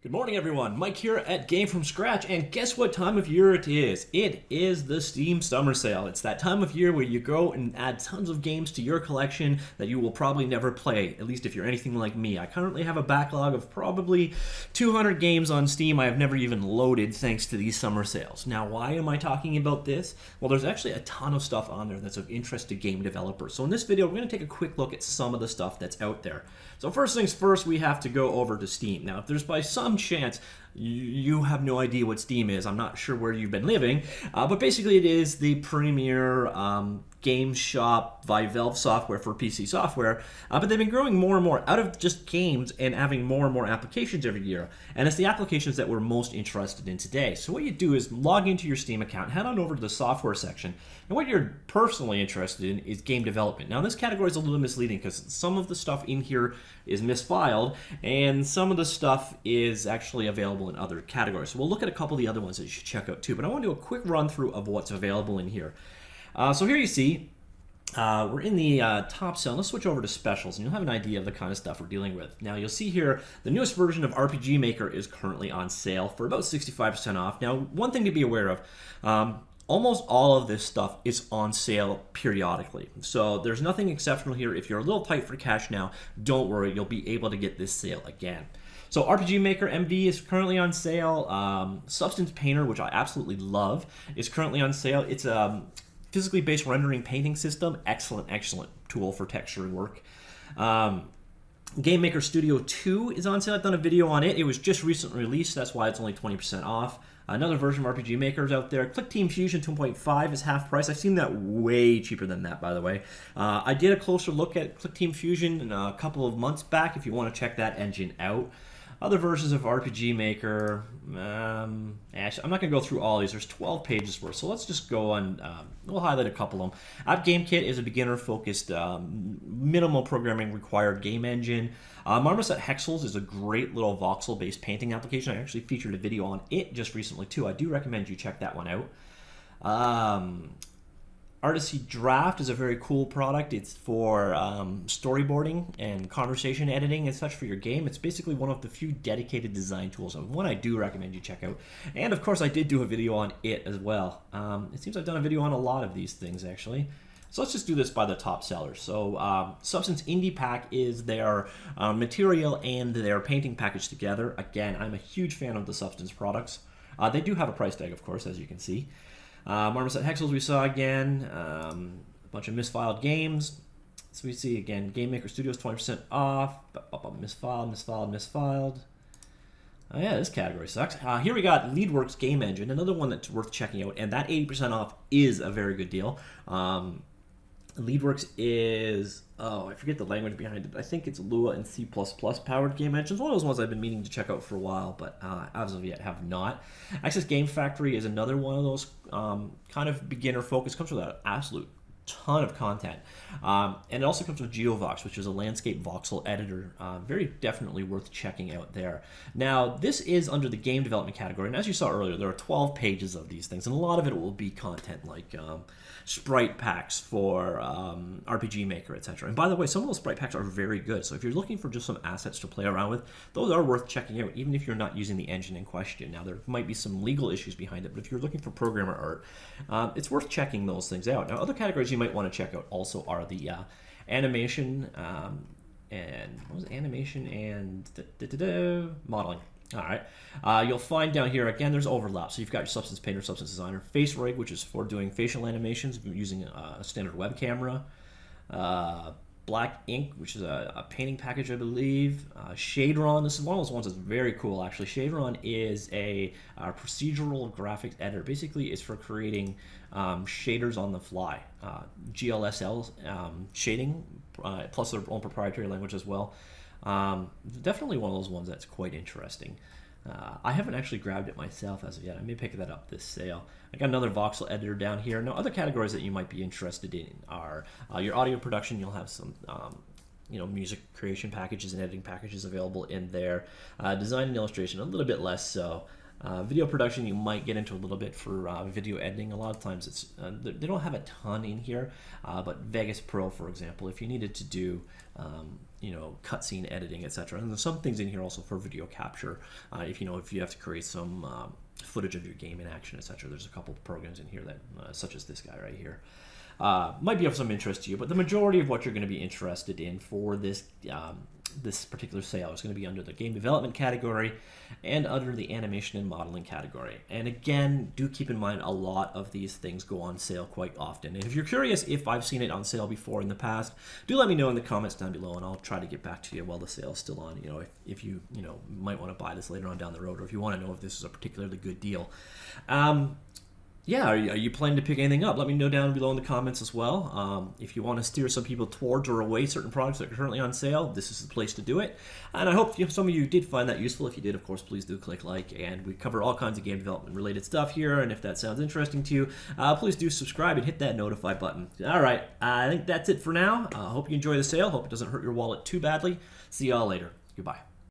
Good morning, everyone. Mike here at GameFromScratch, and guess what time of year it is? It is the Steam Summer Sale. It's that time of year where you go and add tons of games to your collection that you will probably never play, at least if you're anything like me. I currently have a backlog of probably 200 games on Steam I have never even loaded thanks to these summer sales. Now, why am I talking about this? Well, there's actually a ton of stuff on there that's of interest to game developers. So in this video, we're going to take a quick look at some of the stuff that's out there. So first things first, we have to go over to Steam. Now, if there's by some chance you have no idea what Steam is, I'm not sure where you've been living, but basically it is the premier game shop by Valve software for PC software, but they've been growing more and more out of just games and having more and more applications every year, and it's the applications that we're most interested in today. So what you do is log into your Steam account, head on over to the software section, and what you're personally interested in is game development. Now this category is a little misleading because some of the stuff in here is misfiled and some of the stuff is actually available in other categories. So we'll look at a couple of the other ones that you should check out too, but I want to do a quick run through of what's available in here. So here you see we're in the top cell. Let's switch over to specials and you'll have an idea of the kind of stuff we're dealing with. Now you'll see here the newest version of RPG Maker is currently on sale for about 65% off. Now one thing to be aware of, almost all of this stuff is on sale periodically. So there's nothing exceptional here. If you're a little tight for cash now, don't worry, you'll be able to get this sale again. So RPG Maker MV is currently on sale. Substance Painter, which I absolutely love, is currently on sale. It's a physically based rendering painting system. Excellent tool for texturing work. Game Maker Studio 2 is on sale. I've done a video on it. It was just recently released. That's why it's only 20% off. Another version of RPG Maker is out there. Click Team Fusion 2.5 is half price. I've seen that way cheaper than that, by the way. I did a closer look at Click Team Fusion a couple of months back if you want to check that engine out. Other versions of RPG Maker, actually, I'm not going to go through all these. There's 12 pages worth, so let's just go on. We'll highlight a couple of them. App Game Kit is a beginner-focused, minimal programming required game engine. Marmoset Hexels is a great little voxel-based painting application. I actually featured a video on it just recently, too. I do recommend you check that one out. Artisy Draft is a very cool product. It's for storyboarding and conversation editing and such for your game. It's basically one of the few dedicated design tools, and one I do recommend you check out. And of course, I did do a video on it as well. It seems I've done a video on a lot of these things, actually. So let's just do this by the top sellers. So Substance Indie Pack is their material and their painting package together. Again, I'm a huge fan of the Substance products. They do have a price tag, of course, as you can see. Marmoset Hexels we saw again, a bunch of misfiled games. So we see again, Game Maker Studios 20% off, misfiled. Oh yeah, this category sucks. Here we got LeadWorks Game Engine, another one that's worth checking out, and that 80% off is a very good deal. LeadWorks is, I forget the language behind it. I think it's Lua and C++ powered game engines. One of those ones I've been meaning to check out for a while, but as of yet have not. Access Game Factory is another one of those kind of beginner focus. Comes with an absolute ton of content. And it also comes with GeoVox, which is a landscape voxel editor. Very definitely worth checking out there. Now, this is under the game development category, and as you saw earlier, there are 12 pages of these things, and a lot of it will be content like sprite packs for RPG Maker, etc. And by the way, some of those sprite packs are very good, so if you're looking for just some assets to play around with, those are worth checking out, even if you're not using the engine in question. Now, there might be some legal issues behind it, but if you're looking for programmer art, it's worth checking those things out. Now, other categories you might want to check out also are the animation and what was it? Animation and modeling. All right, you'll find down here again there's overlap. So you've got your Substance Painter, Substance Designer, Face Rig, which is for doing facial animations using a standard web camera. Black Ink, which is a painting package, I believe. Shaderon, this is one of those ones that's very cool, actually. Shaderon is a procedural graphics editor. Basically, it's for creating shaders on the fly. GLSL shading, plus their own proprietary language as well. Definitely one of those ones that's quite interesting. I haven't actually grabbed it myself as of yet. I may pick that up this sale. I got another voxel editor down here. Now, other categories that you might be interested in are your audio production. You'll have some music creation packages and editing packages available in there. Design and illustration, a little bit less so. Video production you might get into a little bit for video editing. A lot of times it's they don't have a ton in here, but Vegas Pro, for example, if you needed to do cutscene editing, etc. And there's some things in here also for video capture. If you have to create some footage of your game in action, etc. There's a couple of programs in here that, such as this guy right here, might be of some interest to you. But the majority of what you're going to be interested in for this this particular sale is going to be under the game development category and under the animation and modeling category. And again, do keep in mind a lot of these things go on sale quite often. And if you're curious if I've seen it on sale before in the past, do let me know in the comments down below, and I'll try to get back to you while the sale is still on. If you might want to buy this later on down the road, or if you want to know if this is a particularly good deal. Yeah, are you planning to pick anything up? Let me know down below in the comments as well. If you want to steer some people towards or away certain products that are currently on sale, this is the place to do it. And I hope some of you did find that useful. If you did, of course, please do click like. And we cover all kinds of game development related stuff here. And if that sounds interesting to you, please do subscribe and hit that notify button. All right, I think that's it for now. Hope you enjoy the sale. Hope it doesn't hurt your wallet too badly. See y'all later. Goodbye.